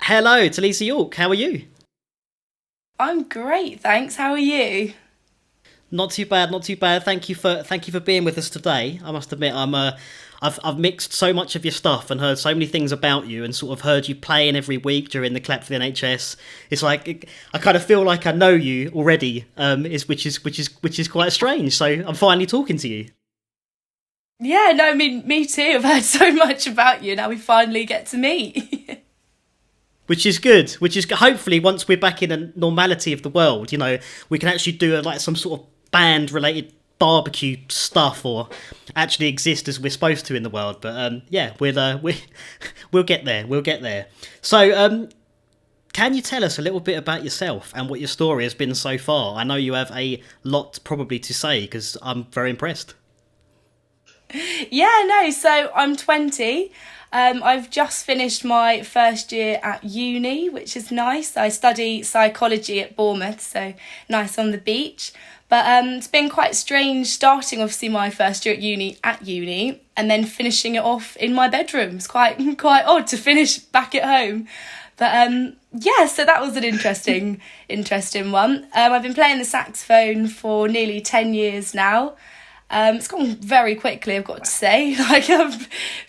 Hello, Talisa Yorke. How are you? I'm great, thanks. How are you? Not too bad, not too bad. Thank you for being with us today. I must admit, I've mixed so much of your stuff and heard so many things about you, and sort of heard you playing every week during the Clap for the NHS. It's like I kind of feel like I know you already, which is quite strange. So I'm finally talking to you. Yeah, no, I mean, me too. I've heard so much about you. Now we finally get to meet. Which is good. Which is hopefully once we're back in a normality of the world, we can actually do like some sort of band related barbecue stuff, or actually exist as we're supposed to in the world. But yeah, we'll get there. We'll get there. So can you tell us a little bit about yourself and what your story has been so far? I know you have a lot probably to say because I'm very impressed. Yeah, no, so I'm 20. I've just finished my first year at uni, which is nice. I study psychology at Bournemouth, so nice on the beach. But it's been quite strange starting, obviously, my first year at uni and then finishing it off in my bedroom. It's quite odd to finish back at home. But yeah, so that was an interesting one. I've been playing the saxophone for nearly 10 years now. It's gone very quickly, I've got to say, like a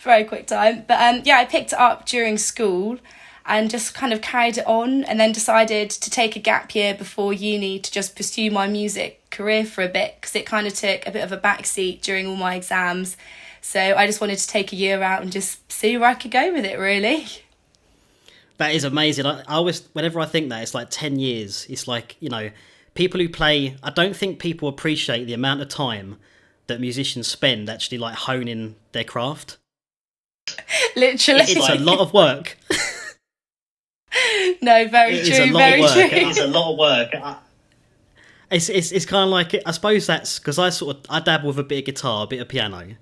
very quick time. But yeah, I picked it up during school and just kind of carried it on, and then decided to take a gap year before uni to just pursue my music career for a bit, because it kind of took a bit of a backseat during all my exams. So I just wanted to take a year out and just see where I could go with it, really. That is amazing. I always, whenever I think that, it's like 10 years. It's like, people who play, I don't think people appreciate the amount of time that musicians spend actually like honing their craft. Literally. It's a lot of work. No, very true, very true. It is a lot of work. It's kind of like, I suppose that's because I dabble with a bit of guitar, a bit of piano,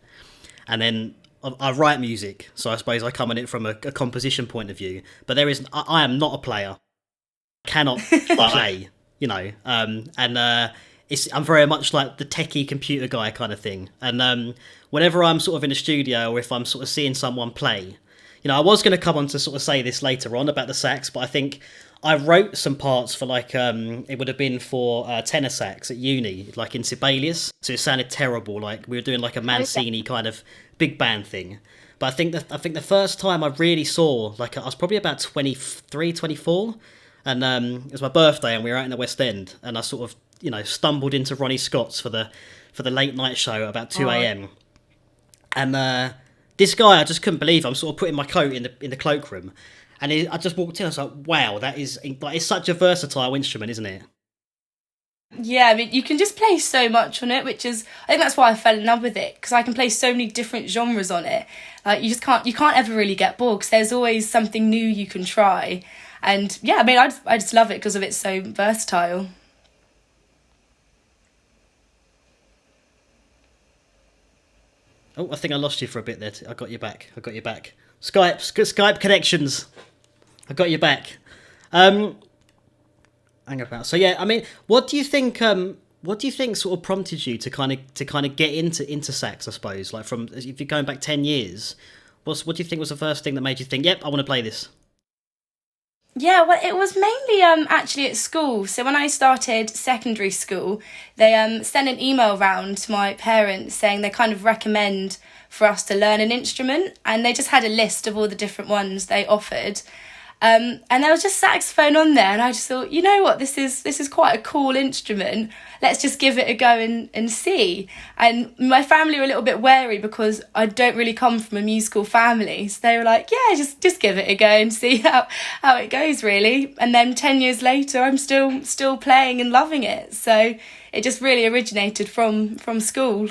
and then I write music. So I suppose I come at it from a composition point of view. But I am not a player. I cannot play, and I'm very much like the techie computer guy kind of thing. And whenever I'm sort of in a studio, or if I'm sort of seeing someone play, I was going to come on to sort of say this later on about the sax, but I think I wrote some parts for like it would have been for tenor sax at uni, like in Sibelius. So it sounded terrible, like we were doing like a Mancini kind of big band thing. But I think the first time I really saw, like, I was probably about 23, 24, and it was my birthday, and we were out in the West End, and I sort of stumbled into Ronnie Scott's for the late night show at about 2 a.m. And this guy, I just couldn't believe. I'm sort of putting my coat in the cloakroom, and I just walked in. I was like, "Wow, that is like, it's such a versatile instrument, isn't it?" Yeah, I mean, you can just play so much on it, which is, I think that's why I fell in love with it, because I can play so many different genres on it. Like, you can't ever really get bored, because there's always something new you can try. And yeah, I mean, I just love it because of it's so versatile. Oh, I think I lost you for a bit there. I got you back. Skype connections. I got you back. Hang about. So yeah, I mean, what do you think? What do you think sort of prompted you to kind of get into sax? I suppose, like, from, if you're going back 10 years, what do you think was the first thing that made you think, "Yep, I want to play this"? Yeah, well, it was mainly actually at school. So when I started secondary school, they sent an email round to my parents saying they kind of recommend for us to learn an instrument, and they just had a list of all the different ones they offered. And there was just saxophone on there, and I just thought, you know what, this is quite a cool instrument. Let's just give it a go and see. And my family were a little bit wary because I don't really come from a musical family, so they were like, yeah, just give it a go and see how it goes, really. And then 10 years later, I'm still playing and loving it. So it just really originated from school.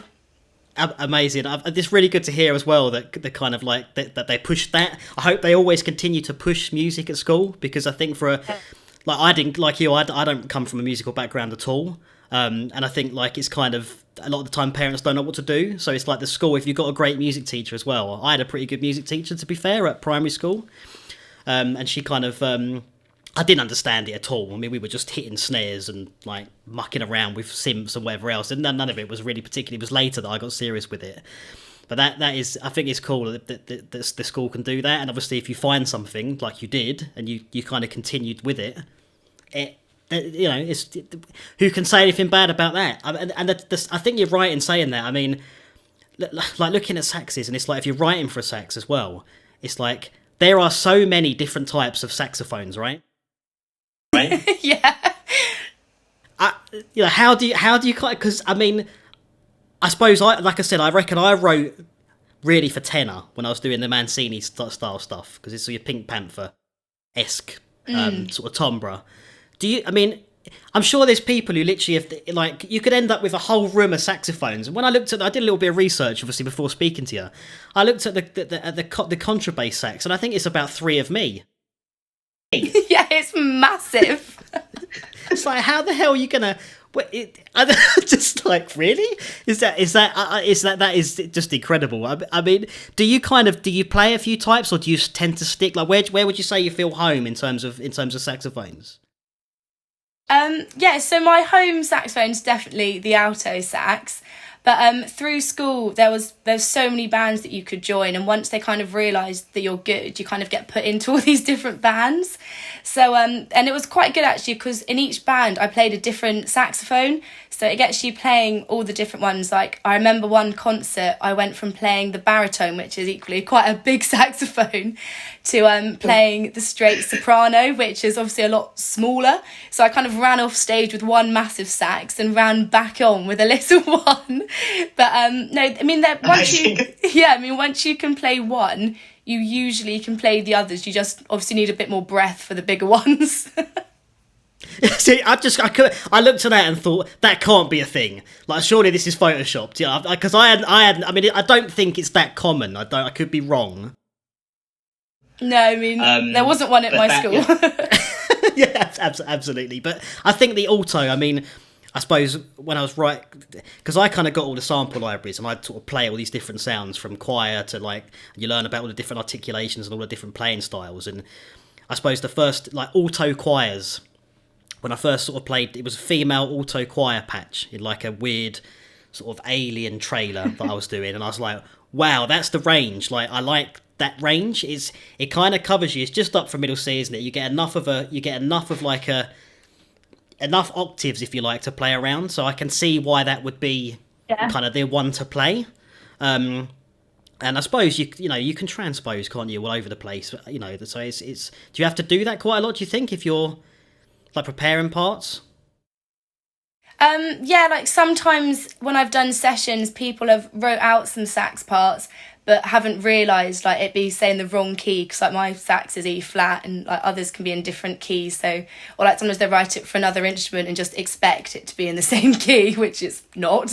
Amazing. It's really good to hear as well that the kind of like that they push that. I hope they always continue to push music at school, because I think like, I didn't, like you, I don't come from a musical background at all, and I think like it's kind of, a lot of the time parents don't know what to do, so it's like the school, if you've got a great music teacher as well. I had a pretty good music teacher, to be fair, at primary school, and she kind of I didn't understand it at all. I mean, we were just hitting snares and like mucking around with synths and whatever else, and none of it was really particularly. It was later that I got serious with it. But that is, I think it's cool that the school can do that. And obviously, if you find something like you did and you kind of continued with it, it's who can say anything bad about that? I think you're right in saying that. I mean, like looking at saxes, and it's like if you're writing for a sax as well, it's like there are so many different types of saxophones, right? Right. Yeah. How do you because I mean, I suppose like I said, I reckon I wrote really for tenor when I was doing the Mancini style stuff, because it's your Pink Panther-esque sort of timbre. I mean, I'm sure there's people who literally have, like, you could end up with a whole room of saxophones. And when I looked at, I did a little bit of research, obviously, before speaking to you. I looked at the contrabass sax, and I think it's about 3 of me. Yeah, it's massive. It's like, how the hell are you gonna? Just like, really? That is just incredible. I mean, do you play a few types, or do you tend to stick? Like, where would you say you feel home in terms of saxophones? Yeah, so my home saxophone is definitely the alto sax, but through school there's so many bands that you could join, and once they kind of realised that you're good, you kind of get put into all these different bands. So and it was quite good actually, because in each band I played a different saxophone, so it gets you playing all the different ones. Like, I remember one concert I went from playing the baritone, which is equally quite a big saxophone, to playing the straight soprano, which is obviously a lot smaller. So I kind of ran off stage with one massive sax and ran back on with a little one. But no, I mean, once you can play one, you usually can play the others. You just obviously need a bit more breath for the bigger ones. See, I looked at that and thought, that can't be a thing. Like, surely this is photoshopped. Yeah, because I mean, I don't think it's that common. I could be wrong. No, I mean, there wasn't one at my school. Yeah, absolutely. But I think the alto, I mean, I suppose when I was because I kind of got all the sample libraries, and I'd sort of play all these different sounds from choir to, like, you learn about all the different articulations and all the different playing styles. And I suppose the first, like, alto choirs, when I first sort of played, it was a female alto choir patch in, like, a weird sort of alien trailer that I was doing. And I was like, wow, that's the range. Like, I like that range. It kind of covers you. It's just up from middle C, isn't it? You get enough of enough octaves, if you like, to play around. So I can see why that would be kind of the one to play. And I suppose you can transpose, can't you, all over the place? You know, so it's. Do you have to do that quite a lot? Do you think, if you're like preparing parts? Yeah, like sometimes when I've done sessions, people have wrote out some sax parts but haven't realised, like, it be saying the wrong key, because, like, my sax is E flat and, like, others can be in different keys. So, or, like, sometimes they write it for another instrument and just expect it to be in the same key, which it's not.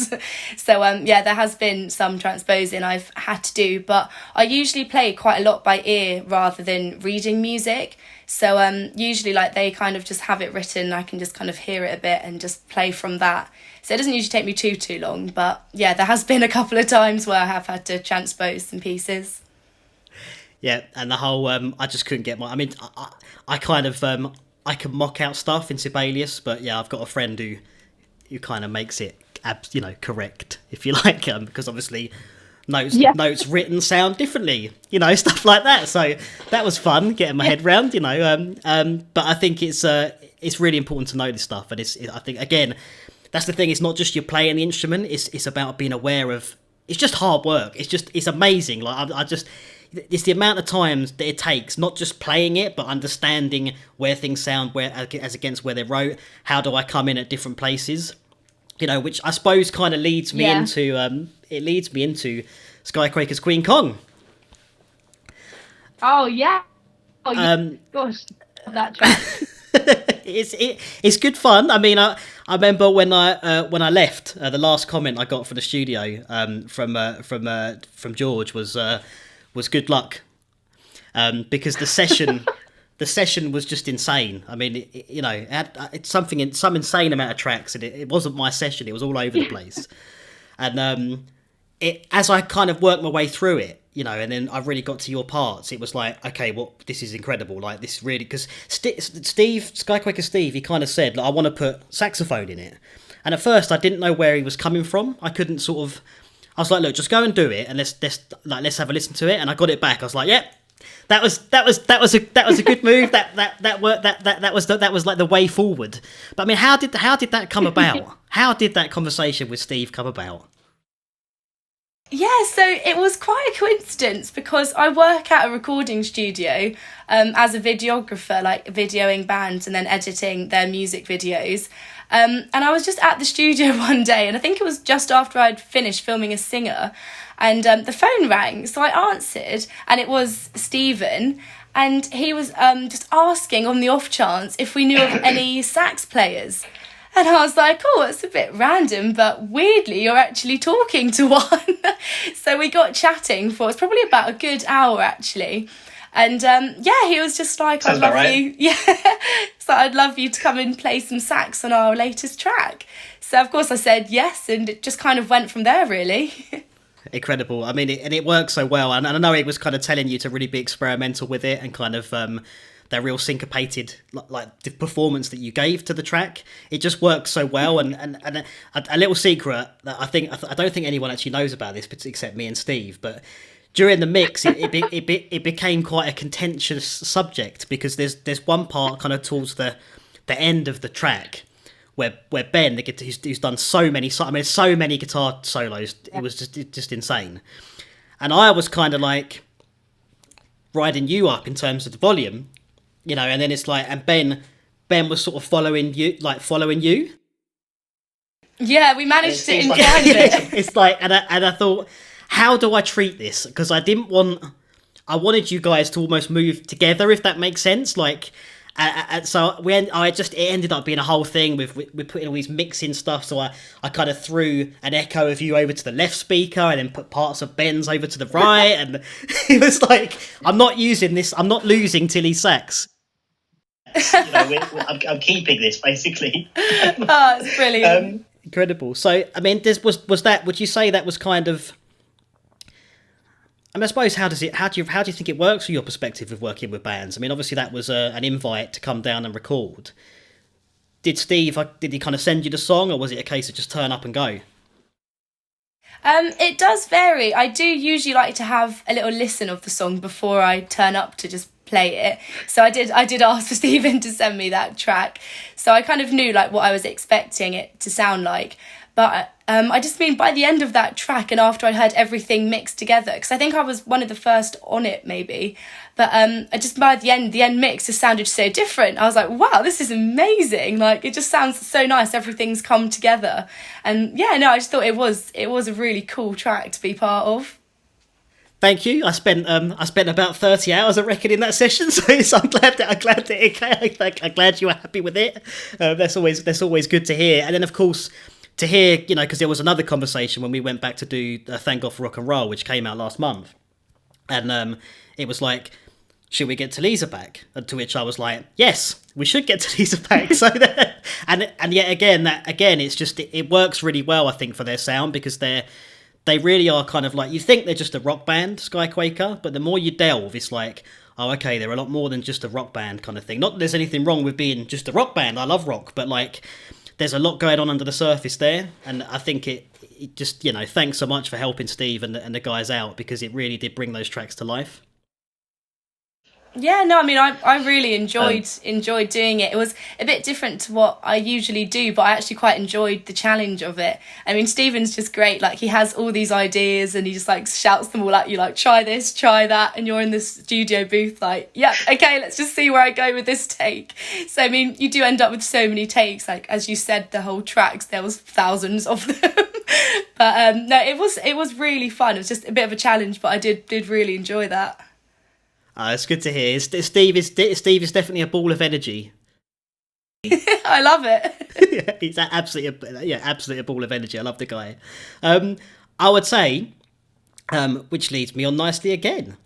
So yeah, there has been some transposing I've had to do, but I usually play quite a lot by ear rather than reading music. So usually, like, they kind of just have it written, I can just kind of hear it a bit and just play from that. So it doesn't usually take me too long, but yeah, there has been a couple of times where I have had to transpose some pieces. Yeah, and the whole I just couldn't get I mean, I kind of I can mock out stuff in Sibelius, but yeah, I've got a friend who kind of makes it correct, if you like, because obviously notes written sound differently, stuff like that. So that was fun getting my head round, but I think it's really important to know this stuff, and I think, again, that's the thing. It's not just you playing the instrument. It's about being aware of. It's just hard work. It's amazing. Like, it's the amount of times that it takes, not just playing it, but understanding where things sound, as against where they wrote. How do I come in at different places? Which I suppose kind of leads me into Skyquaker's Queen Kong. Oh yeah. Oh yeah. Gosh, that track. It's good fun. I mean, I remember when I left, the last comment I got from the studio from George was good luck, because the session was just insane. I mean, it's some insane amount of tracks, and it wasn't my session. It was all over the place, and as I kind of worked my way through it, and then I really got to your parts, it was like, okay, well, this is incredible. Like, this really, because Skyquaker Steve, he kind of said, like, I want to put saxophone in it. And at first I didn't know where he was coming from. I couldn't sort of I was like, look, just go and do it, and let's have a listen to it. And I got it back. I was like, yep. That was a good move. That worked. That was like the way forward. But I mean, how did that come about? How did that conversation with Steve come about? Yeah, so it was quite a coincidence because I work at a recording studio as a videographer, like videoing bands and then editing their music videos. And I was just at the studio one day, and I think it was just after I'd finished filming a singer, and the phone rang. So I answered, and it was Stephen, and he was just asking on the off chance if we knew of any sax players. And I was like, oh, it's a bit random, but weirdly, you're actually talking to one. So we got chatting for, it's probably about a good hour, actually. And yeah, he was just like, I'd love you. Yeah. So I'd love you to come and play some sax on our latest track. So, of course, I said yes, and it just kind of went from there, really. Incredible. I mean, it works so well. And I know it was kind of telling you to really be experimental with it and kind of that real syncopated like the performance that you gave to the track. It just works so well. And a little secret that I don't think anyone actually knows about this except me and Steve, but during the mix it became quite a contentious subject because there's one part kind of towards the end of the track where Ben, who's done so many guitar solos, it was just insane. And I was kind of like riding you up in terms of the volume, you know, and then it's like, and Ben was sort of following you. Yeah, we managed to engage it. It's like, and I thought, how do I treat this? Because I wanted you guys to almost move together, if that makes sense. Like, so it ended up being a whole thing with putting all these mixing stuff. So I kind of threw an echo of you over to the left speaker and then put parts of Ben's over to the right. And it was like, I'm not losing Tilly's sax. You know, I'm keeping this basically. Oh, it's brilliant. Incredible. So, I mean, was that? Would you say that was kind of? I mean, I suppose how do you think it works from your perspective of working with bands? I mean, obviously that was an invite to come down and record. Did he kind of send you the song, or was it a case of just turn up and go? It does vary. I do usually like to have a little listen of the song before I turn up to just play it. So I did ask for Stephen to send me that track. So I kind of knew like what I was expecting it to sound like. But I just mean by the end of that track and after I'd heard everything mixed together, because I think I was one of the first on it maybe, but I just by the end mix just sounded so different. I was like, wow, this is amazing. Like, it just sounds so nice. Everything's come together. And yeah, no, I just thought it was a really cool track to be part of. Thank you. I spent about 30 hours, I reckon, in that session. So I'm glad you were happy with it. That's always good to hear. And then of course, to hear, you know, because there was another conversation when we went back to do Thank God for Rock and Roll, which came out last month, and it was like, should we get Talisa back? And to which I was like, yes, we should get Talisa back. So and yet again, it's just it works really well, I think, for their sound, because they really are kind of like, you think they're just a rock band, Skyquaker, but the more you delve, it's like, oh, okay, they're a lot more than just a rock band kind of thing. Not that there's anything wrong with being just a rock band. I love rock, but like, there's a lot going on under the surface there, and I think it just, you know, thanks so much for helping Steve and the guys out, because it really did bring those tracks to life. Yeah, no, I mean, I really enjoyed doing it. It was a bit different to what I usually do, but I actually quite enjoyed the challenge of it. I mean, Stephen's just great. Like, he has all these ideas and he just like shouts them all at you, like, try this, try that, and you're in the studio booth like, yeah, okay, let's just see where I go with this take. So I mean, you do end up with so many takes. Like, as you said, the whole tracks, there was thousands of them. But no, it was really fun. It was just a bit of a challenge, but I did really enjoy that. It's good to hear. Steve is definitely a ball of energy. I love it. Yeah, he's absolutely a ball of energy. I love the guy. I would say, which leads me on nicely again.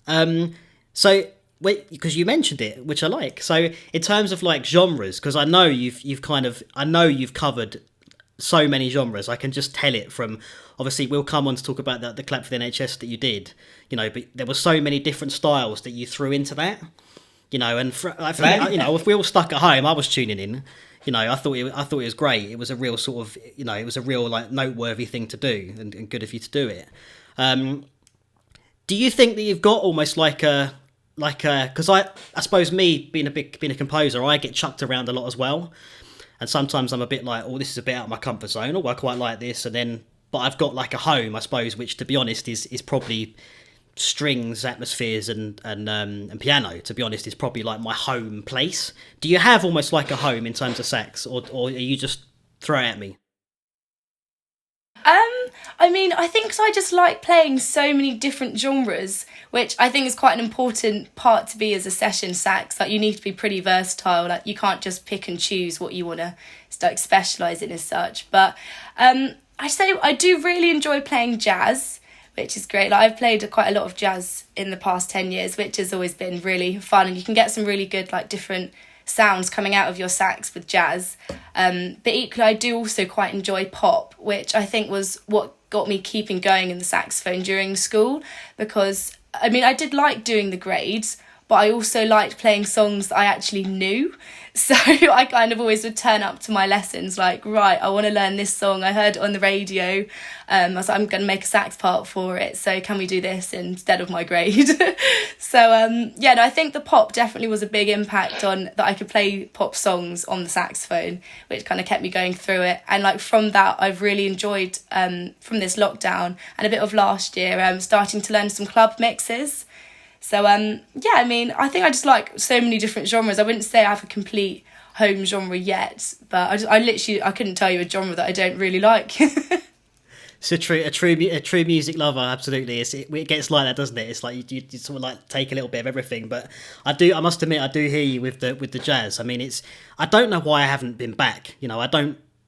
So, because you mentioned it, which I like. So, in terms of like genres, because I know you've covered so many genres. I can just tell it from, obviously we'll come on to talk about the Clap for the NHS that you did, you know, but there were so many different styles that you threw into that, you know, and you know, if we all stuck at home, I was tuning in, I thought it was great. It was a real sort of, it was a real like noteworthy thing to do, and good of you to do it. Do you think that you've got almost because I suppose me being a composer, I get chucked around a lot as well, and sometimes I'm a bit like, oh, this is a bit out of my comfort zone, or I quite like this, and then but I've got like a home, I suppose, which to be honest is probably strings, atmospheres, and piano. To be honest, is probably like my home place. Do you have almost like a home in terms of sax, or are you just throw it at me? I mean, I think 'cause I just like playing so many different genres, which I think is quite an important part to be as a session sax. Like, you need to be pretty versatile. Like, you can't just pick and choose what you want to like specialise in as such. But I say I do really enjoy playing jazz, which is great. Like, I've played quite a lot of jazz in the past 10 years, which has always been really fun, and you can get some really good like different sounds coming out of your sax with jazz. But equally, I do also quite enjoy pop, which I think was what got me keeping going in the saxophone during school, because I mean, I did like doing the grades, but I also liked playing songs that I actually knew. So I kind of always would turn up to my lessons like, right, I want to learn this song. I heard it on the radio. I was like, I'm going to make a sax part for it. So can we do this instead of my grade? So, I think the pop definitely was a big impact on that. I could play pop songs on the saxophone, which kind of kept me going through it. And like from that, I've really enjoyed from this lockdown and a bit of last year, starting to learn some club mixes. So, I mean, I think I just like so many different genres. I wouldn't say I have a complete home genre yet, but I couldn't tell you a genre that I don't really like. So a true music lover, absolutely. It gets like that, doesn't it? It's like you sort of like take a little bit of everything. But I must admit, I do hear you with the jazz. I mean, I don't know why I haven't been back.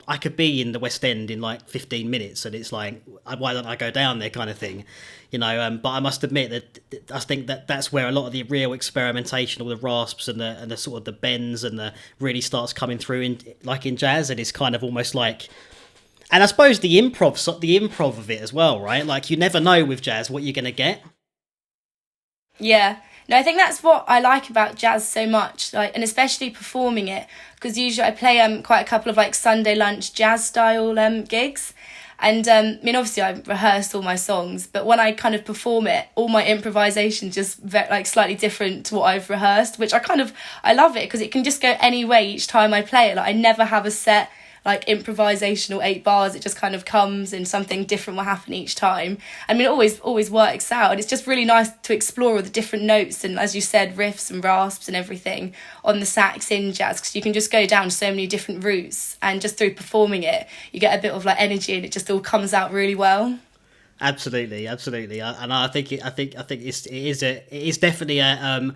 I could be in the West End in like 15 minutes, and it's like, why don't I go down there, kind of thing, But I must admit that I think that's where a lot of the real experimentation, all the rasps and the sort of the bends and the really starts coming through in jazz, and it's kind of almost like, and I suppose the improv of it as well, right? Like, you never know with jazz what you're gonna get. Yeah. No, I think that's what I like about jazz so much, like, and especially performing it, because usually I play quite a couple of like Sunday lunch jazz style gigs, and I mean, obviously I rehearse all my songs, but when I kind of perform it, all my improvisation just like slightly different to what I've rehearsed, which I love it because it can just go any way each time I play it. Like, I never have a set like improvisational 8 bars. It just kind of comes and something different will happen each time. I mean, it always works out, and it's just really nice to explore all the different notes and, as you said, riffs and rasps and everything on the sax in jazz, because you can just go down so many different routes, and just through performing it you get a bit of like energy, and it just all comes out really well. Absolutely, and I think it is definitely a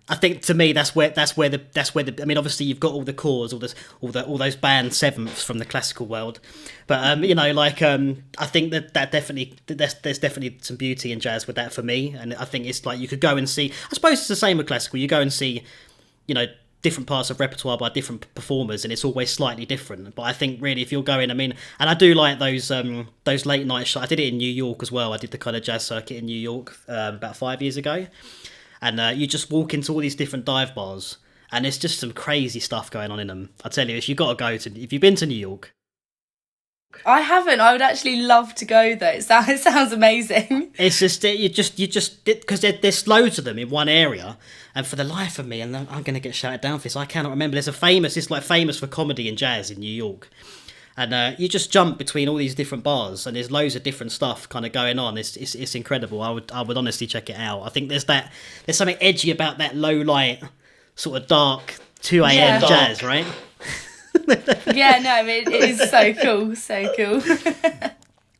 I think to me that's where the I mean, obviously you've got all the chords, all those band sevenths from the classical world, but I think that definitely there's definitely some beauty in jazz with that for me, and I think it's like you could go and see. I suppose it's the same with classical. You go and see, different parts of repertoire by different performers, and it's always slightly different. But I think really if you're going, I mean, and I do like those late night shows. I did it in New York as well. I did the kind of jazz circuit in New York about 5 years ago. And you just walk into all these different dive bars, and there's just some crazy stuff going on in them. I tell you, you've got to go to. If you've been to New York, I haven't. I would actually love to go though. It sounds amazing. It's just because there's loads of them in one area, and for the life of me, and I'm going to get shouted down for this, I cannot remember. It's famous for comedy and jazz in New York. And you just jump between all these different bars, and there's loads of different stuff kind of going on. It's incredible. I would honestly check it out. I think there's something edgy about that low light, sort of dark 2 a.m. jazz, right? Yeah, no, it is so cool, so cool.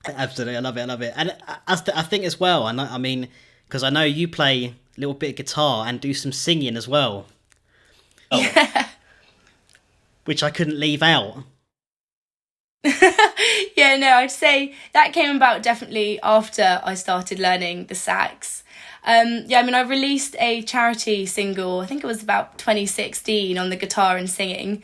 Absolutely, I love it. And I think as well, I mean, because I know you play a little bit of guitar and do some singing as well. Oh. Yeah. Which I couldn't leave out. Yeah, no, I'd say that came about definitely after I started learning the sax. I mean, I released a charity single, I think it was about 2016, on the guitar and singing,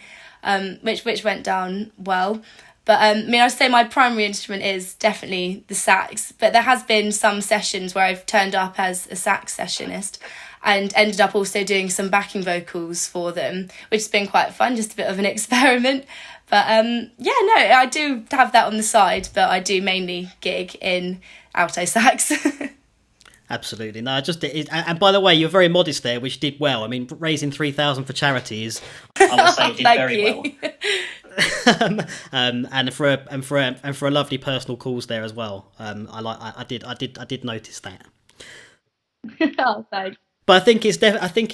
which went down well. But I mean, I'd say my primary instrument is definitely the sax. But there has been some sessions where I've turned up as a sax sessionist and ended up also doing some backing vocals for them, which has been quite fun, just a bit of an experiment. But yeah, no, I do have that on the side, but I do mainly gig in alto sax. Absolutely. No, and by the way, you're very modest there, which did well. I mean, raising 3,000 for charities. I would say did very well. And for a lovely personal cause there as well. I did notice that. Oh, thanks. But I think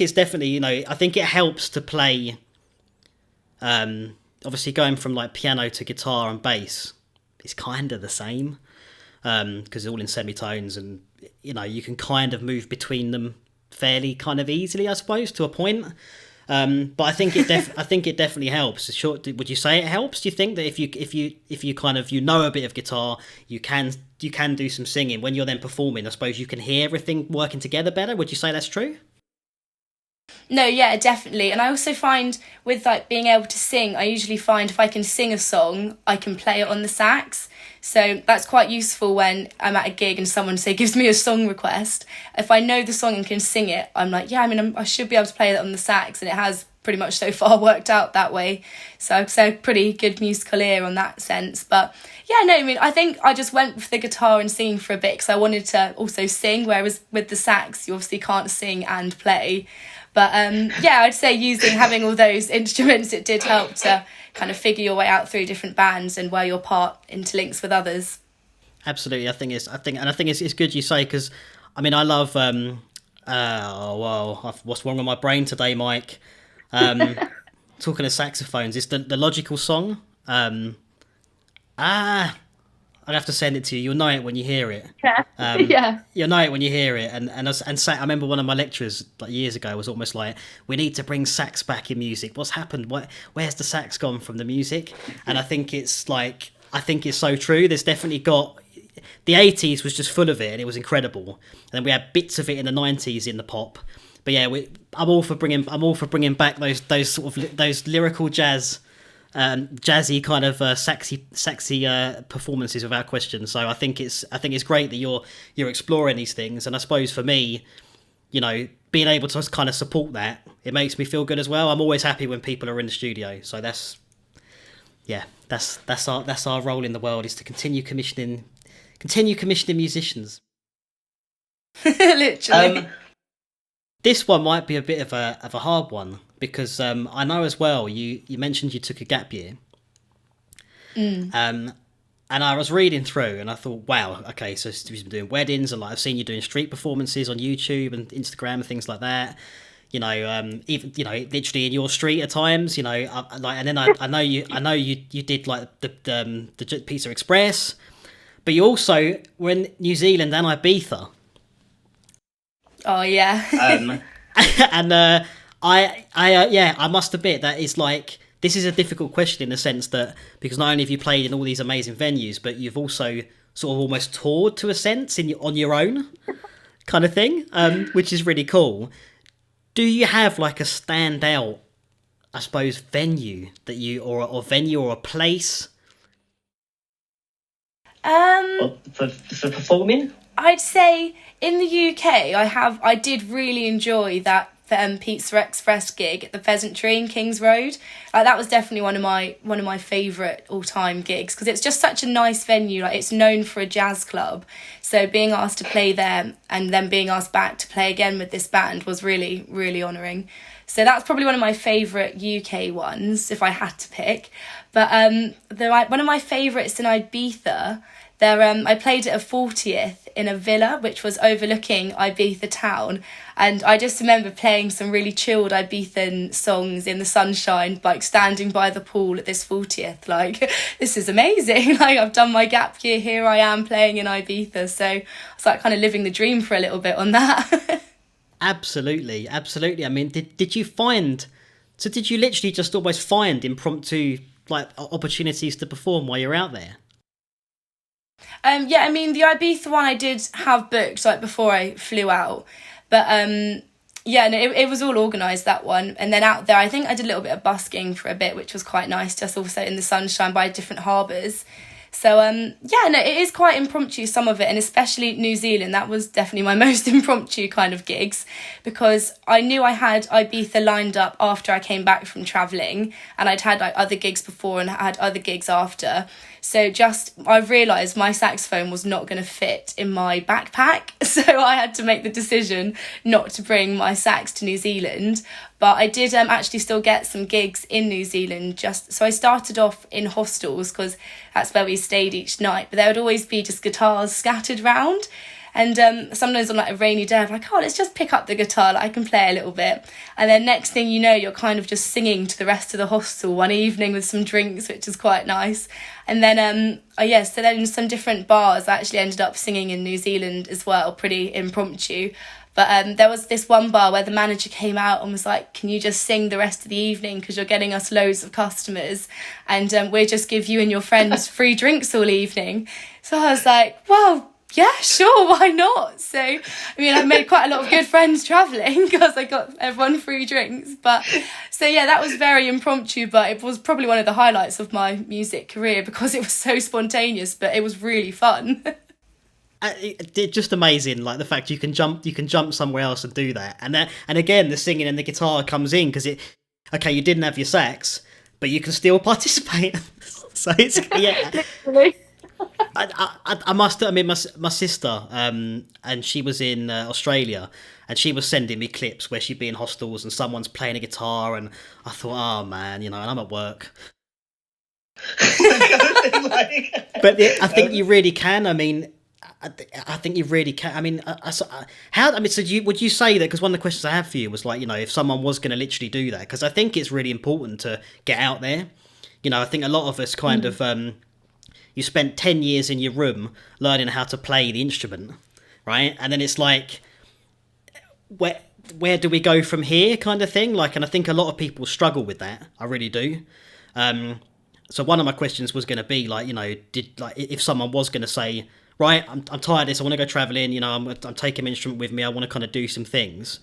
it's definitely, you know, I think it helps to play. Obviously, going from like piano to guitar and bass, it's kind of the same because it's all in semitones, and you know you can kind of move between them fairly kind of easily, I suppose, to a point. But I think it definitely helps. Would you say it helps? Do you think that if you kind of know a bit of guitar, you can do some singing when you're then performing? I suppose you can hear everything working together better. Would you say that's true? No, yeah, definitely. And I also find with like being able to sing, I usually find if I can sing a song, I can play it on the sax. So that's quite useful when I'm at a gig and someone, say, gives me a song request. If I know the song and can sing it, I'm like, yeah, I mean, I should be able to play that on the sax. And it has pretty much so far worked out that way. So pretty good musical ear on that sense. But yeah, no, I mean, I think I just went for the guitar and singing for a bit because I wanted to also sing, whereas with the sax, you obviously can't sing and play. But yeah, I'd say having all those instruments, it did help to kind of figure your way out through different bands and where your part interlinks with others. Absolutely, I think it's good you say, because I mean I love what's wrong with my brain today, Mike? Talking of saxophones, it's the Logical song. I'd have to send it to you. You'll know it when you hear it. Yeah. You'll know it when you hear it. And I remember one of my lecturers like years ago was almost like, we need to bring sax back in music. What's happened? Where's the sax gone from the music? And I think it's so true. There's definitely the 80s was just full of it and it was incredible. And then we had bits of it in the 90s in the pop. But yeah, I'm all for bringing back those sort of those lyrical jazzy kind of sexy performances without question. So I think it's great that you're exploring these things, and I suppose for me, you know, being able to kind of support that, it makes me feel good as well. I'm always happy when people are in the studio, so that's our role in the world, is to continue commissioning musicians. Literally. This one might be a bit of a hard one, because I know as well you mentioned you took a gap year. And I was reading through and I thought, wow, okay, so you've been doing weddings, and like I've seen you doing street performances on YouTube and Instagram and things like that. You know, even, you know, literally in your street at times. You know, and then I know you did like the Pizza Express, but you also were in New Zealand and Ibiza. Oh yeah. And I must admit that is like, this is a difficult question in the sense that, because not only have you played in all these amazing venues, but you've also sort of almost toured to a sense on your own kind of thing, which is really cool. Do you have like a standout, I suppose, venue that you, or venue or a place? For performing? I'd say in the UK, I did really enjoy that Pizza Express gig at the Pheasantry in Kings Road. That was definitely one of my favourite all-time gigs, because it's just such a nice venue. Like, it's known for a jazz club, so being asked to play there and then being asked back to play again with this band was really, really honouring. So that's probably one of my favourite UK ones if I had to pick. But one of my favourites in Ibiza, I played at a 40th in a villa which was overlooking Ibiza town, and I just remember playing some really chilled Ibizan songs in the sunshine, like standing by the pool at this 40th. Like, this is amazing. Like, I've done my gap year, here I am playing in Ibiza. So I was like kind of living the dream for a little bit on that. Absolutely. I mean, did you literally just almost find impromptu like opportunities to perform while you're out there? Yeah, I mean, the Ibiza one I did have booked like before I flew out, but Yeah, no, it was all organised, that one. And then out there, I think I did a little bit of busking for a bit, which was quite nice, just also in the sunshine by different harbours. So, yeah, no, it is quite impromptu, some of it, and especially New Zealand. That was definitely my most impromptu kind of gigs, because I knew I had Ibiza lined up after I came back from travelling, and I'd had like other gigs before and had other gigs after. So I realised my saxophone was not going to fit in my backpack. So I had to make the decision not to bring my sax to New Zealand. But I did actually still get some gigs in New Zealand. So I started off in hostels because that's where we stayed each night. But there would always be just guitars scattered round. And sometimes on like a rainy day, I'm like, oh, let's just pick up the guitar, like I can play a little bit. And then next thing you know, you're kind of just singing to the rest of the hostel one evening with some drinks, which is quite nice. And then, so then in some different bars, I actually ended up singing in New Zealand as well, pretty impromptu. But there was this one bar where the manager came out and was like, can you just sing the rest of the evening because you're getting us loads of customers, and we'll just give you and your friends free drinks all evening. So I was like, well, yeah, sure, why not? So, I mean, I've made quite a lot of good friends travelling because I got everyone free drinks. But, so yeah, that was very impromptu, but it was probably one of the highlights of my music career because it was so spontaneous, but it was really fun. It's just amazing, like the fact you can jump somewhere else and do that. And again, the singing and the guitar comes in because you didn't have your sax, but you can still participate. So it's, yeah. I must admit, my sister, and she was in Australia, and she was sending me clips where she'd be in hostels and someone's playing a guitar, and I thought, oh man, and I'm at work. But I think you really can. I mean, I think you really can. I mean, would you say that? Because one of the questions I have for you was like, if someone was going to literally do that, because I think it's really important to get out there. I think a lot of us kind of. You spent 10 years in your room learning how to play the instrument, right? And then it's like, where do we go from here kind of thing? Like, and I think a lot of people struggle with that. I really do. So one of my questions was going to be like, if someone was going to say, right, I'm tired of this, I want to go traveling, I'm taking my instrument with me, I want to kind of do some things.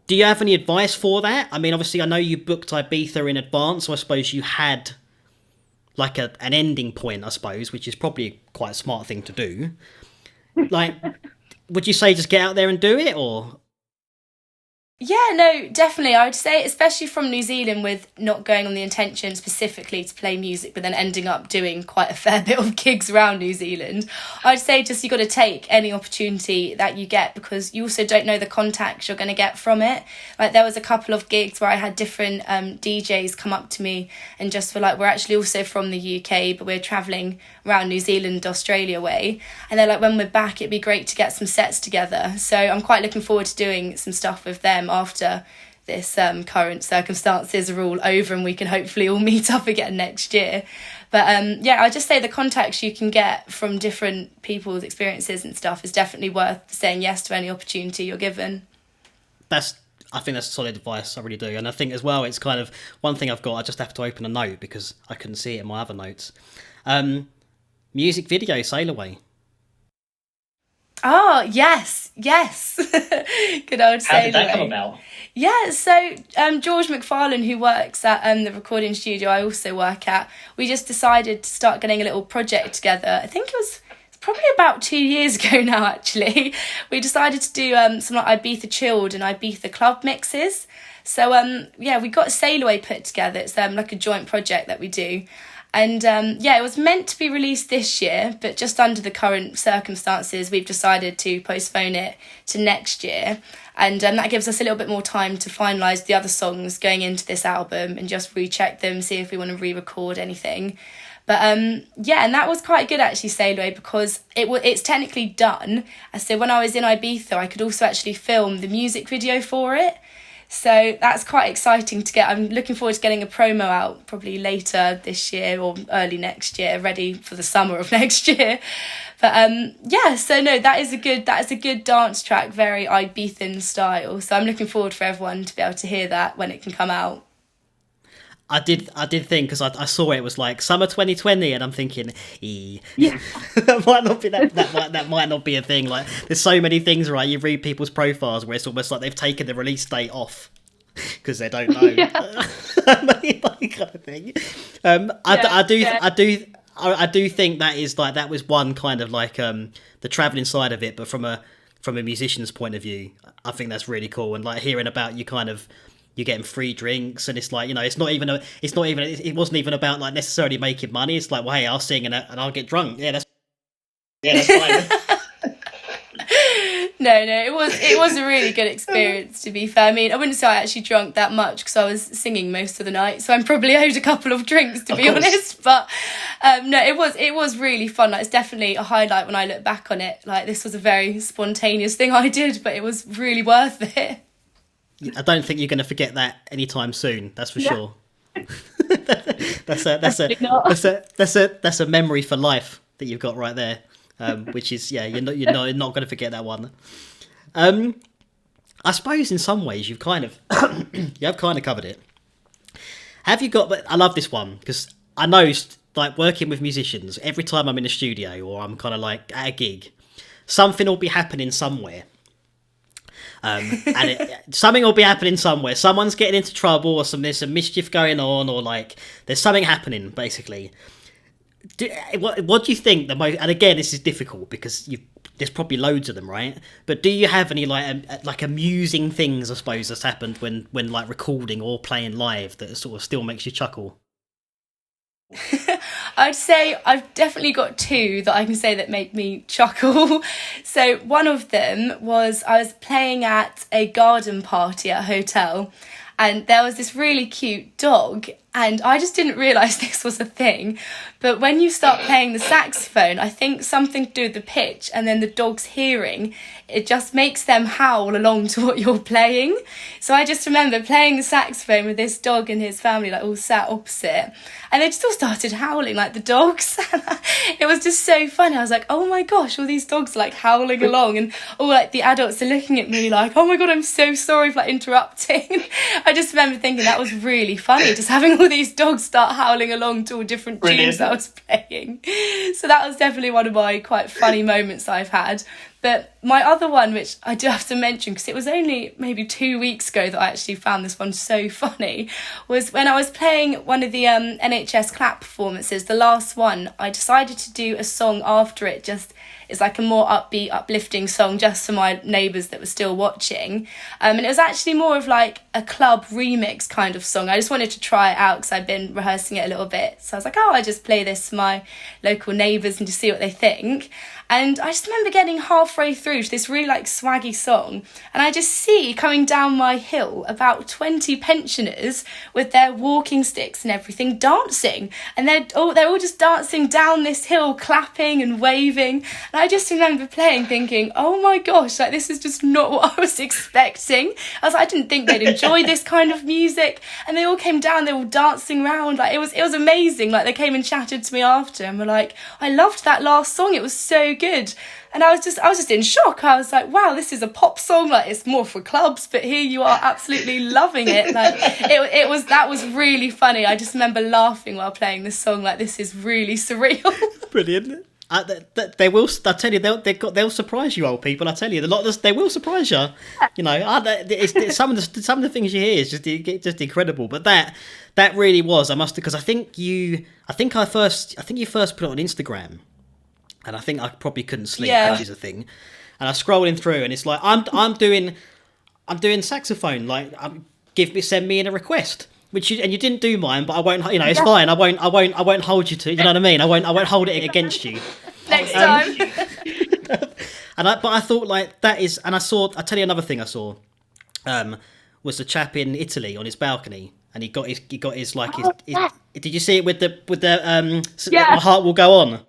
Do you have any advice for that? I mean, obviously, I know you booked Ibiza in advance, so I suppose you had like an ending point, I suppose, which is probably quite a smart thing to do. Like, would you say just get out there and do it, or? Yeah, no, definitely. I would say, especially from New Zealand, with not going on the intention specifically to play music, but then ending up doing quite a fair bit of gigs around New Zealand, I'd say just you got to take any opportunity that you get, because you also don't know the contacts you're going to get from it. Like, there was a couple of gigs where I had different DJs come up to me and just were like, we're actually also from the UK, but we're travelling around New Zealand, Australia way. And they're like, when we're back, it'd be great to get some sets together. So I'm quite looking forward to doing some stuff with them after this current circumstances are all over and we can hopefully all meet up again next year. But I just say the contacts you can get from different people's experiences and stuff is definitely worth saying yes to any opportunity you're given. I think that's solid advice, I really do. And I think as well, it's kind of one thing I've got, I just have to open a note because I couldn't see it in my other notes. Music video, Sail Away. Oh, yes. Good old Sail Away. How did that come about? Yeah, so George McFarlane, who works at the recording studio I also work at, we just decided to start getting a little project together. I think it's probably about 2 years ago now, actually. We decided to do some like Ibiza chilled and Ibiza club mixes. So, we got Sail Away put together. It's like a joint project that we do. And it was meant to be released this year, but just under the current circumstances, we've decided to postpone it to next year. And that gives us a little bit more time to finalise the other songs going into this album and just recheck them, see if we want to re-record anything. But and that was quite good actually, Sail Away, because it's technically done. So when I was in Ibiza, I could also actually film the music video for it. So that's quite exciting to get. I'm looking forward to getting a promo out probably later this year or early next year, ready for the summer of next year. But so no, that is a good dance track, very Ibizan style. So I'm looking forward for everyone to be able to hear that when it can come out. I did think, because I saw it was like summer 2020, and I'm thinking, Yeah. that might not be that might not be a thing. Like, there's so many things, right? You read people's profiles where it's almost like they've taken the release date off because they don't know. Yeah. That kind of thing. I do think that is like, that was one kind of like the traveling side of it, but from a musician's point of view, I think that's really cool. And like hearing about you kind of, you're getting free drinks, and it's like, you know, it wasn't even about like necessarily making money. It's like, well, hey, I'll sing and I'll get drunk. Yeah, that's fine. No, it was a really good experience, to be fair. I mean, I wouldn't say I actually drunk that much because I was singing most of the night, so I'm probably owed a couple of drinks, to be honest. But no, it was really fun. Like, it's definitely a highlight when I look back on it. Like, this was a very spontaneous thing I did, but it was really worth it. I don't think you're going to forget that anytime soon. That's for sure. That's a memory for life that you've got right there. Which is, you're not going to forget that one. I suppose in some ways you've kind of covered it. Have you got? But I love this one because I know, like, working with musicians, every time I'm in a studio or I'm kind of like at a gig, something will be happening somewhere. Something will be happening somewhere. Someone's getting into trouble, or there's some mischief going on, or like there's something happening, basically. What do you think the most? And again, this is difficult because there's probably loads of them, right? But do you have any like amusing things, I suppose, that's happened when like recording or playing live that sort of still makes you chuckle? I'd say I've definitely got two that I can say that make me chuckle. So one of them was, I was playing at a garden party at a hotel, and there was this really cute dog, and I just didn't realise this was a thing. But when you start playing the saxophone, I think something to do with the pitch and then the dog's hearing, it just makes them howl along to what you're playing. So I just remember playing the saxophone with this dog and his family, like, all sat opposite, and they just all started howling like the dogs. It was just so funny. I was like, oh my gosh, all these dogs like howling along, and all like the adults are looking at me like, oh my god, I'm so sorry for like interrupting. I just remember thinking that was really funny, just having all these dogs start howling along to all different tunes that I was playing. So that was definitely one of my quite funny moments I've had. But my other one, which I do have to mention because it was only maybe 2 weeks ago that I actually found this one so funny, was when I was playing one of the NHS clap performances, the last one. I decided to do a song after it, just it's like a more upbeat, uplifting song just for my neighbours that were still watching. And it was actually more of like a club remix kind of song. I just wanted to try it out because I'd been rehearsing it a little bit. So I was like, oh, I just play this for my local neighbours and just see what they think. And I just remember getting halfway through to this really like swaggy song, and I just see coming down my hill about 20 pensioners with their walking sticks and everything dancing, and they're all just dancing down this hill, clapping and waving. And I just remember playing, thinking, oh my gosh, like this is just not what I was expecting. I didn't think they'd enjoy this kind of music, and they all came down, they were all dancing around, like it was amazing. Like they came and chatted to me after and were like, I loved that last song, it was so good. And I was just in shock. I was like, wow, this is a pop song, like it's more for clubs, but here you are absolutely loving it. Like that was really funny. I just remember laughing while playing this song, like this is really surreal. Brilliant. They will. I tell you, they'll surprise you, old people. I tell you, they will surprise you. You know, some of the things you hear is just incredible. But that really was. Because I think you first put it on Instagram, and I think I probably couldn't sleep, which is a thing. And I was scrolling through, and it's like I'm doing saxophone. Like, send me in a request. And you didn't do mine, but I won't. You know, it's fine. I won't hold you to. You know what I mean? I won't hold it against you. Next time. But I thought like that is, and I tell you another thing I saw, was the chap in Italy on his balcony, and he got his did you see it with the My Heart Will Go On?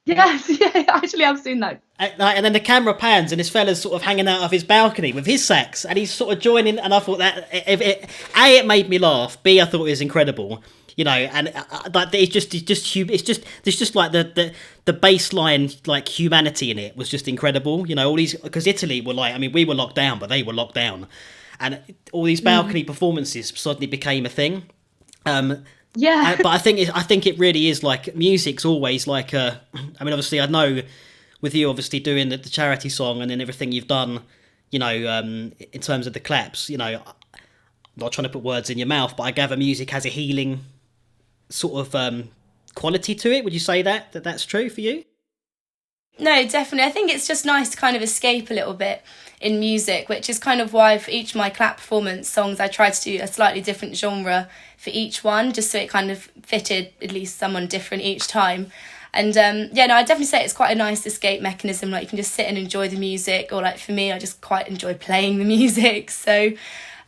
Yes, actually I've seen that. And then the camera pans, and this fella's sort of hanging out of his balcony with his sax, and he's sort of joining. And I thought that it made me laugh. B, I thought it was incredible, you know. And like it's just like the baseline like humanity in it was just incredible, you know. All these, because Italy were like, I mean, we were locked down, but they were locked down, and all these balcony performances suddenly became a thing. Yeah. But I think it really is like music's always like a. I mean, obviously, I know with you obviously doing the charity song and then everything you've done, in terms of the claps, I'm not trying to put words in your mouth, but I gather music has a healing sort of quality to it. Would you say that's true for you? No, definitely. I think it's just nice to kind of escape a little bit in music, which is kind of why for each of my clap performance songs I tried to do a slightly different genre for each one, just so it kind of fitted at least someone different each time. And I'd definitely say it's quite a nice escape mechanism. Like, you can just sit and enjoy the music, or like for me, I just quite enjoy playing the music. So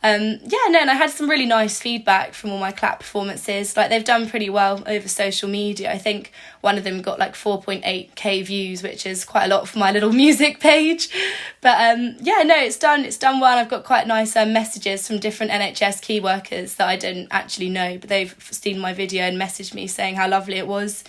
and I had some really nice feedback from all my clap performances. Like, they've done pretty well over social media. I think one of them got like 4.8k views, which is quite a lot for my little music page. But it's done well. I've got quite nice messages from different NHS key workers that I didn't actually know, but they've seen my video and messaged me saying how lovely it was.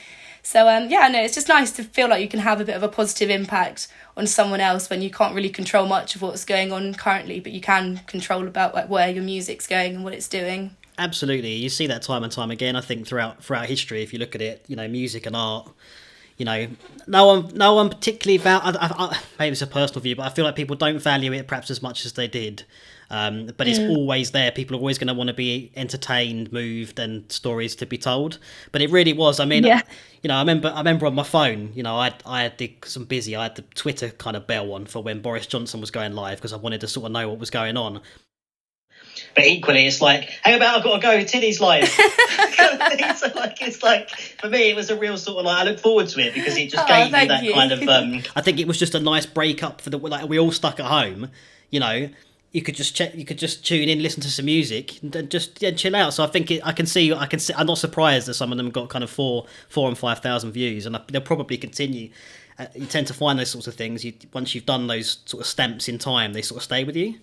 So it's just nice to feel like you can have a bit of a positive impact on someone else when you can't really control much of what's going on currently, but you can control about like where your music's going and what it's doing. Absolutely, you see that time and time again. I think throughout history, if you look at it, music and art, no one particularly maybe it's a personal view, but I feel like people don't value it perhaps as much as they did. But it's always there. People are always going to want to be entertained, moved, and stories to be told. But it really was. I mean, I remember on my phone, I had the Twitter kind of bell on for when Boris Johnson was going live, because I wanted to sort of know what was going on. But equally, it's like, how about I've got to go, Tilly's live. So it's like, for me, it was a real sort of like, I look forward to it because it just gave me that kind of. I think it was just a nice break up for we all stuck at home, You could just tune in, listen to some music, and just chill out. So I think I can see. I'm not surprised that some of them got kind of 4 and 5,000 views, and they'll probably continue. You tend to find those sorts of things. Once you've done those sort of stamps in time, they sort of stay with you.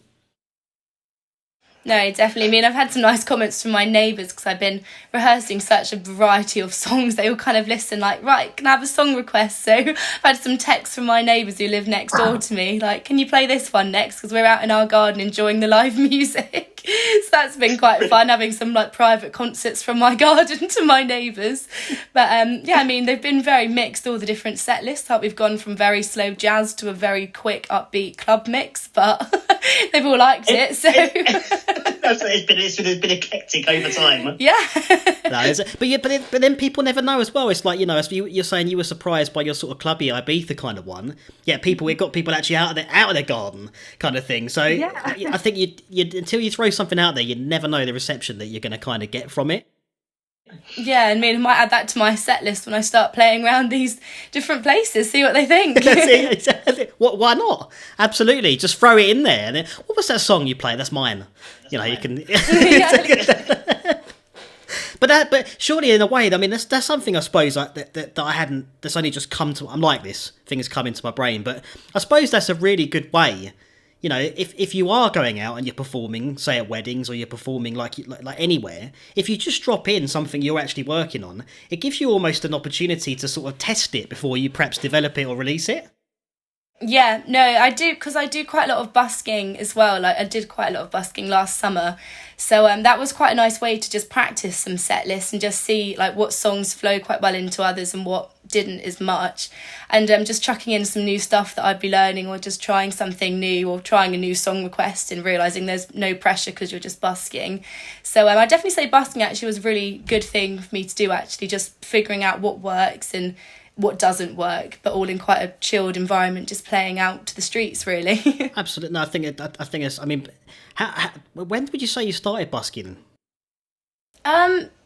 No, definitely. I mean, I've had some nice comments from my neighbours because I've been rehearsing such a variety of songs. They all kind of listen like, right, can I have a song request? So I've had some texts from my neighbours who live next door to me, like, can you play this one next? Because we're out in our garden enjoying the live music. So that's been quite fun, having some like private concerts from my garden to my neighbours. But I mean, they've been very mixed, all the different set lists. Like, we've gone from very slow jazz to a very quick upbeat club mix, but they've all liked it. So it's been eclectic over time. Yeah. But then people never know as well. It's like, as you're saying, you were surprised by your sort of clubby Ibiza kind of one. Yeah, it got people actually out of their garden kind of thing. So I think you until you throw something out there, you never know the reception that you're going to kind of get from it. Yeah, I mean, I might add that to my set list when I start playing around these different places, see what they think. Why not? Absolutely, just throw it in there. And then, what was that song you play? That's mine. You can. But surely, in a way, I mean, that's something I suppose that I hadn't. That's only just come to. I'm like this thing has come into my brain, but I suppose that's a really good way. If you are going out and you're performing, say at weddings, or you're performing like anywhere, if you just drop in something you're actually working on, it gives you almost an opportunity to sort of test it before you perhaps develop it or release it. Yeah, no, I do, because I do quite a lot of busking as well. Like, I did quite a lot of busking last summer. So that was quite a nice way to just practice some set lists and just see like what songs flow quite well into others and what didn't as much. And just chucking in some new stuff that I'd be learning, or just trying something new, or trying a new song request and realising there's no pressure because you're just busking. So I definitely say busking actually was a really good thing for me to do, actually, just figuring out what works and what doesn't work, but all in quite a chilled environment, just playing out to the streets, really. Absolutely. No, I think it's. I mean, when would you say you started busking?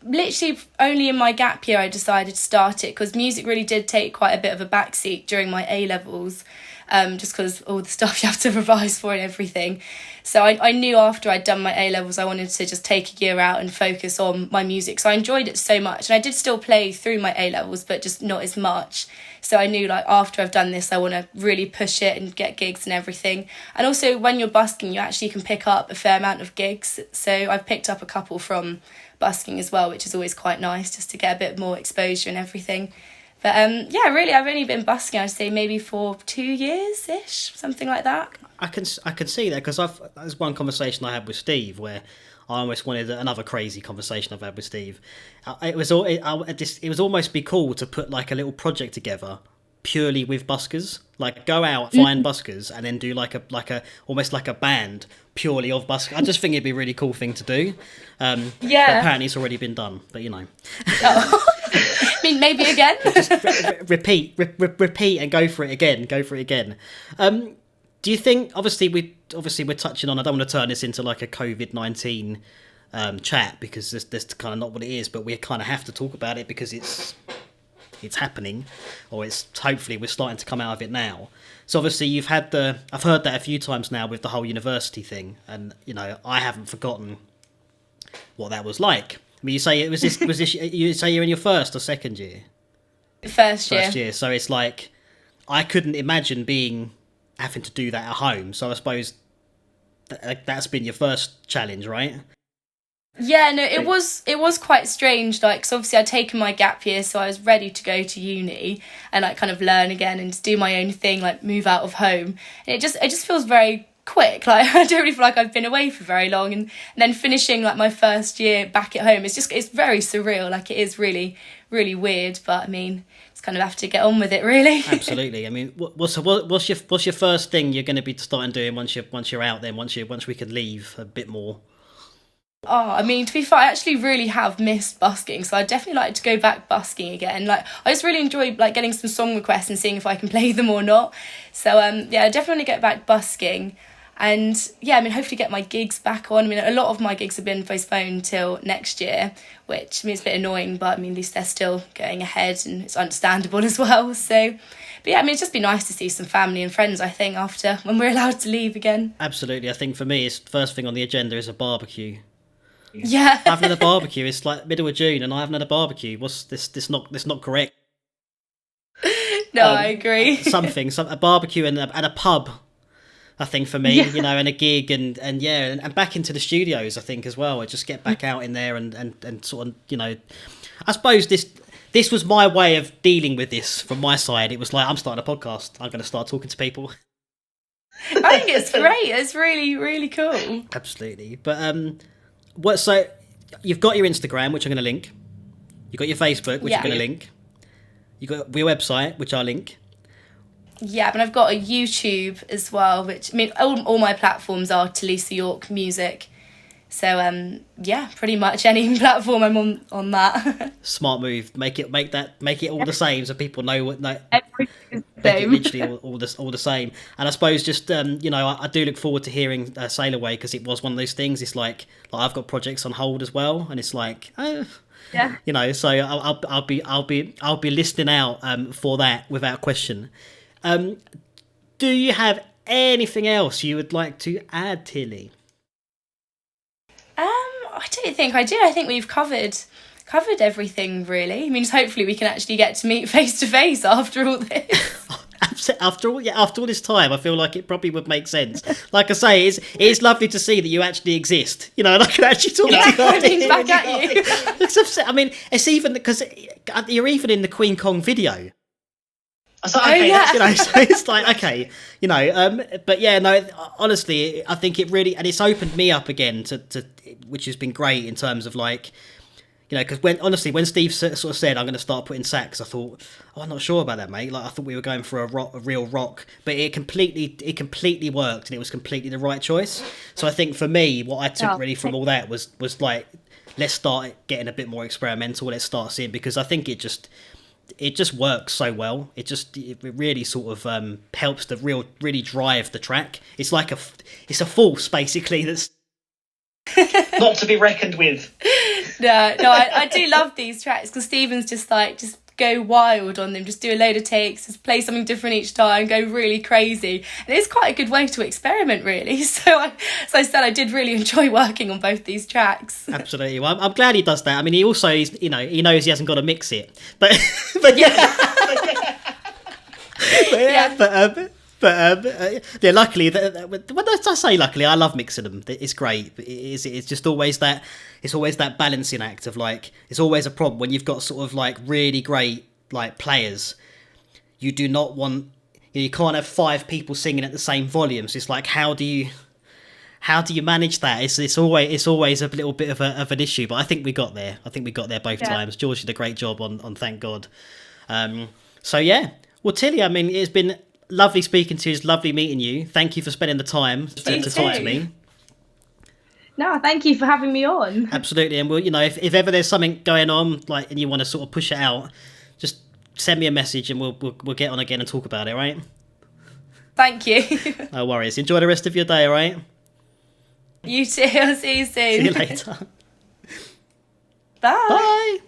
Literally only in my gap year I decided to start it, because music really did take quite a bit of a backseat during my A-levels, just because all the stuff you have to revise for and everything. So I knew after I'd done my A-levels I wanted to just take a year out and focus on my music. So I enjoyed it so much, and I did still play through my A-levels, but just not as much. So I knew, like, after I've done this, I want to really push it and get gigs and everything. And also, when you're busking, you actually can pick up a fair amount of gigs. So I've picked up a couple from busking as well, which is always quite nice, just to get a bit more exposure and everything. But really, I've only been busking, I'd say, maybe for 2 years-ish, something like that. I can see that, because there's one conversation I had with Steve where I almost wanted another crazy conversation I've had with Steve. It was almost be cool to put like a little project together purely with buskers, like go out, find buskers, and then do like a almost like a band purely of buskers. I just think it'd be a really cool thing to do. But apparently it's already been done, but you know. I mean, maybe again. Just repeat and go for it again. Do you think, obviously we're touching on, I don't want to turn this into like a COVID-19 chat, because that's kind of not what it is, but we kind of have to talk about it because it's happening, or it's hopefully we're starting to come out of it now. So obviously I've heard that a few times now with the whole university thing, and you know, I haven't forgotten what that was like. I mean, you say you say you're in your first or second year? First year. First year. So it's like, I couldn't imagine having to do that at home. So I suppose that's been your first challenge, right? Yeah, no, it was quite strange, like, 'cause obviously I'd taken my gap year, so I was ready to go to uni and like kind of learn again and just do my own thing, like move out of home. And it just feels very quick, like I don't really feel like I've been away for very long, and then finishing like my first year back at home, it's very surreal, like it is really, really weird, but I mean, just kind of have to get on with it, really. Absolutely. I mean, what's your first thing you're going to be starting doing once you're out there, once we can leave a bit more? Oh, I mean, to be fair, I actually really have missed busking, so I'd definitely like to go back busking again. Like, I just really enjoy like getting some song requests and seeing if I can play them or not. So I definitely get back busking, and yeah, I mean, hopefully get my gigs back on. I mean, a lot of my gigs have been postponed till next year, which I mean, it's a bit annoying, but I mean, at least they're still going ahead, and it's understandable as well. So, but yeah, I mean, it'd just be nice to see some family and friends, I think, after when we're allowed to leave again. Absolutely. I think for me, it's first thing on the agenda is a barbecue. Yeah. I haven't had a barbecue. It's like middle of June and I haven't had a barbecue. What's this? This not correct. No, I agree. A barbecue and a pub, I think, for me, you know, and a gig and back into the studios, I think, as well. I just get back out in there and sort of, you know, I suppose this was my way of dealing with this from my side. It was like, I'm starting a podcast. I'm going to start talking to people. I think it's great. It's really, really cool. Absolutely. But so you've got your Instagram, which I'm going to link. You've got your Facebook, which I'm going to link. You've got your website, which I'll link. Yeah, but I've got a YouTube as well, which, I mean, all my platforms are Talisa Yorke Music. So, yeah, pretty much any platform I'm on that. Smart move. Make it all the same, so people know what. Everything is the Make it same. literally all the same. And I suppose just you know, I do look forward to hearing Sail Away, because it was one of those things. It's like I've got projects on hold as well, and it's like, Yeah. you know, so I'll be listening out for that without question. Do you have anything else you would like to add, Tilly? I don't think I do. I think we've covered everything, really. I mean, hopefully we can actually get to meet face to face after all this. After all this time, I feel like it probably would make sense. Like I say, it is lovely to see that you actually exist. You know, and I can actually talk to you. Pointing back at you. I mean, it's even because you're even in the Queen Kong video. So, okay, yeah. You know, so it's like, okay, you know, but yeah, no, honestly, I think it really, and it's opened me up again to which has been great in terms of like, you know, because when Steve sort of said I'm going to start putting sax, I thought, I'm not sure about that, mate. Like, I thought we were going for a real rock, but it completely worked, and it was completely the right choice. So I think for me, what I took really from all that was like, let's start getting a bit more experimental. Let's start seeing, because I think it just works so well. It really sort of helps to really drive the track. It's like it's a force basically that's not to be reckoned with. No, I do love these tracks, because Stephen's just go wild on them, just do a load of takes, just play something different each time, go really crazy. And it's quite a good way to experiment, really. So I said I did really enjoy working on both these tracks. Absolutely. Well, I'm glad he does that. I mean, he also, you know, he knows he hasn't got to mix it, but yeah, luckily, when I say luckily, I love mixing them. It's great. It's just always that. It's always that balancing act of like. It's always a problem when you've got sort of like really great like players. You do not want. You can't have 5 people singing at the same volume. So it's like, how do you how do you manage that? It's always a little bit of an issue, but I think we got there. I think we got there both times. George did a great job on Thank God. So yeah, well, Tilly, I mean, it's been lovely speaking to you. It's lovely meeting you. Thank you for spending the time to talk to me. No, thank you for having me on. Absolutely, and we'll, if ever there's something going on, like, and you want to sort of push it out, just send me a message and we'll get on again and talk about it, right? Thank you. No worries. Enjoy the rest of your day, all right? You too. I'll see you soon. See you later. Bye. Bye.